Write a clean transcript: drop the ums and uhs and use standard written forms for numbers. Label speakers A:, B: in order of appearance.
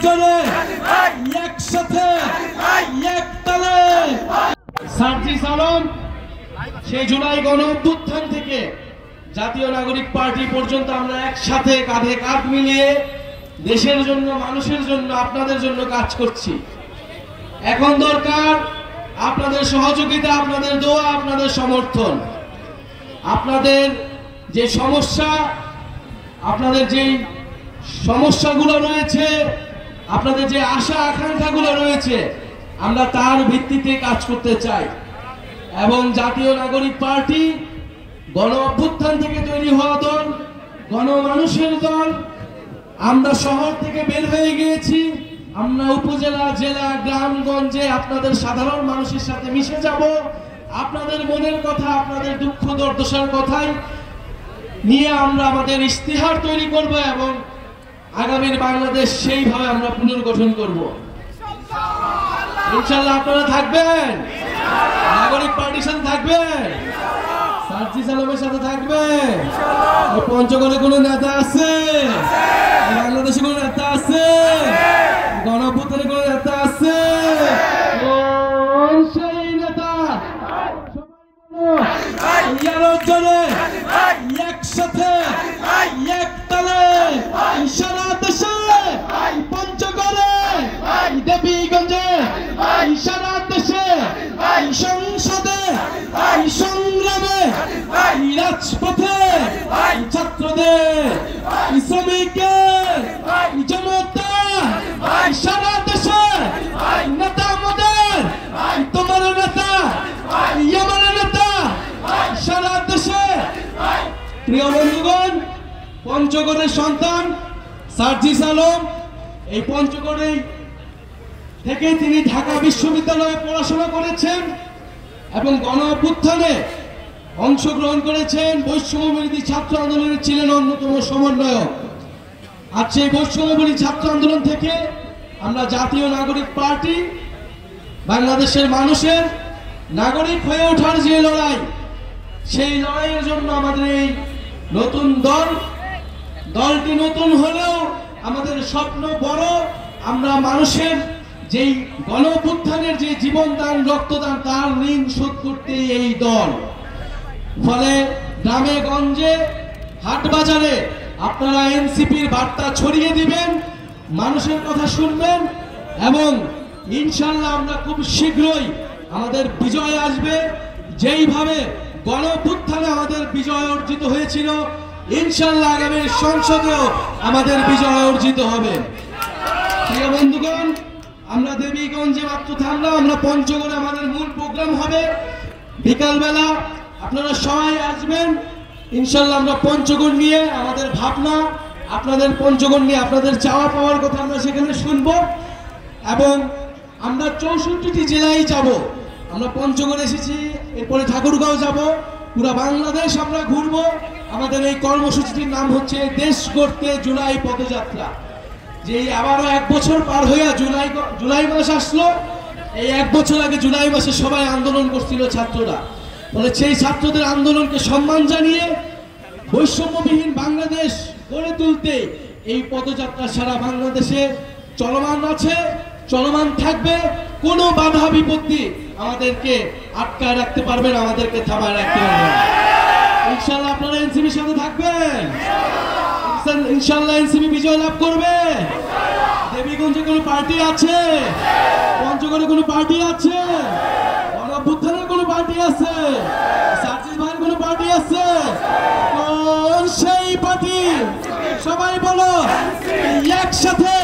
A: জনে একসাথে একতালে সার্জিস আলম সেই জুলাই গণ অভ্যুত্থান থেকে জাতীয় নাগরিক পার্টি পর্যন্ত আমরা একসাথে কাঁধে কাঁধ মিলিয়ে দেশের জন্য, মানুষের জন্য, আপনাদের জন্য কাজ করছি। এখন দরকার আপনাদের সহযোগিতা, আপনাদের দোয়া, আপনাদের সমর্থন। আপনাদের যে সমস্যা, আপনাদের যেই সমস্যাগুলো রয়েছে, আপনাদের যে আশা আকাঙ্ক্ষাগুলো রয়েছে, আমরা তার ভিত্তিতে কাজ করতে চাই। এবং জাতীয় নাগরিক পার্টি গণ অভ্যুত্থান থেকে তৈরি হওয়া দল, গণমানুষের দল। আমরা শহর থেকে বের হয়ে গিয়েছি, আমরা উপজেলা, জেলা, গ্রামগঞ্জে আপনাদের সাধারণ মানুষের সাথে মিশে যাব। আপনাদের মনের কথা, আপনাদের দুঃখ দুর্দশার কথাই নিয়ে আমরা আমাদের ইশতেহার তৈরি করব এবং আগামীর বাংলাদেশ সেইভাবে আমরা পুনর্গঠন করব। ইনশাআল্লাহ আপনারা থাকবেন, নাগরিক পার্টির সাথে থাকবেন, সার্জিস আলমের সাথে থাকবেন। পঞ্চগড়ে কোনো নেতা আছে? বাংলাদেশে কোনো নেতা আছে? গণ অভ্যুত্থানে কোনো নেতা আছে? সেই নেতা জনে একসাথে একতালে সারা দেশে, পঞ্চগড়ে, দেবীগঞ্জে, সারা দেশে, সংসদে, সংগ্রামে, রাজপথে, ছাত্রদের, শ্রমিকের, জনতা, সারা দেশে নেতা আমাদের, তোমার নেতা, আমার নেতা, সারা দেশে। প্রিয় বন্ধুগণ, পঞ্চগড়ের সন্তান সার্জিস আলম, এই পঞ্চগড়ে থেকে তিনি ঢাকা বিশ্ববিদ্যালয়ে পড়াশোনা করেছেন এবং গণ অভ্যুত্থানে অংশগ্রহণ করেছেন। বৈষম্য বিরোধী ছাত্র আন্দোলনের ছিলেন অন্যতম সমন্বয়ক। আর সেই বৈষম্য বিরোধী ছাত্র আন্দোলন থেকে আমরা জাতীয় নাগরিক পার্টি, বাংলাদেশের মানুষের নাগরিক হয়ে ওঠার যে লড়াই, সেই লড়াইয়ের জন্য আমাদের এই নতুন দলটি নতুন হলেও আমাদের স্বপ্ন বড়। আমরা মানুষের যেই গণ অভ্যুত্থানের যে জীবনদান, রক্তদান, তার ঋণ শোধ করতে এই দল। ফলে গ্রামে গঞ্জে, হাট বাজারে আপনারা এনসিপির বার্তা ছড়িয়ে দিবেন, মানুষের কথা শুনবেন এবং ইনশাআল্লাহ আমরা খুব শীঘ্রই আমাদের বিজয় আসবে। যেইভাবে গণ অভ্যুত্থানে আমাদের বিজয় অর্জিত হয়েছিল, ইনশাআল্লাহ আগামী সংসদেও আমাদের বিজয় অর্জিত হবে। প্রিয় বন্ধুগণ, আমরা দেবীগঞ্জে মাত্র থামলাম, আমরা পঞ্চগড়ে আমাদের মূল প্রোগ্রাম হবে বিকালবেলা। আপনারা সবাই আসবেন ইনশাআল্লাহ। আমরা পঞ্চগড় নিয়ে আমাদের ভাবনা, আপনাদের পঞ্চগড় নিয়ে আপনাদের চাওয়া পাওয়ার কথা আমরা সেখানে শুনবো এবং আমরা 64টি জেলায় যাব। আমরা পঞ্চগড় এসেছি, এরপরে ঠাকুরগাঁও যাব, পুরো বাংলাদেশ আমরা ঘুরবো। আমাদের এই কর্মসূচিটির নাম হচ্ছে দেশ গড়তে জুলাই পদযাত্রা। যে আবারও 1 বছর পার হইয়া জুলাই মাস আসলো। এই 1 বছর আগে জুলাই মাসে সবাই আন্দোলন করছিল ছাত্ররা। ফলে সেই ছাত্রদের আন্দোলনকে সম্মান জানিয়ে বৈষম্যবিহীন বাংলাদেশ গড়ে তুলতে এই পদযাত্রা সারা বাংলাদেশে চলমান আছে, চলমান থাকবে। কোনো বাধা বিপত্তি আমাদেরকে আটকায় রাখতে পারবেন, আমাদেরকে থামায় রাখতে পারবেন। ইনশাআল্লাহ আপনারা এনসিপির সাথে থাকবেন, ইনশাআল্লাহ এনসিপি বিজয় লাভ করবে। দেবীগঞ্জে কোনো পার্টি আছে? পঞ্চগড়ে কোনো পার্টি আছে? গণ অভ্যুত্থানের কোনো পার্টি আছে? সার্জিস ভাইয়ের কোনো পার্টি আছে? কোন সেই পার্টি? সবাই বলো একসাথে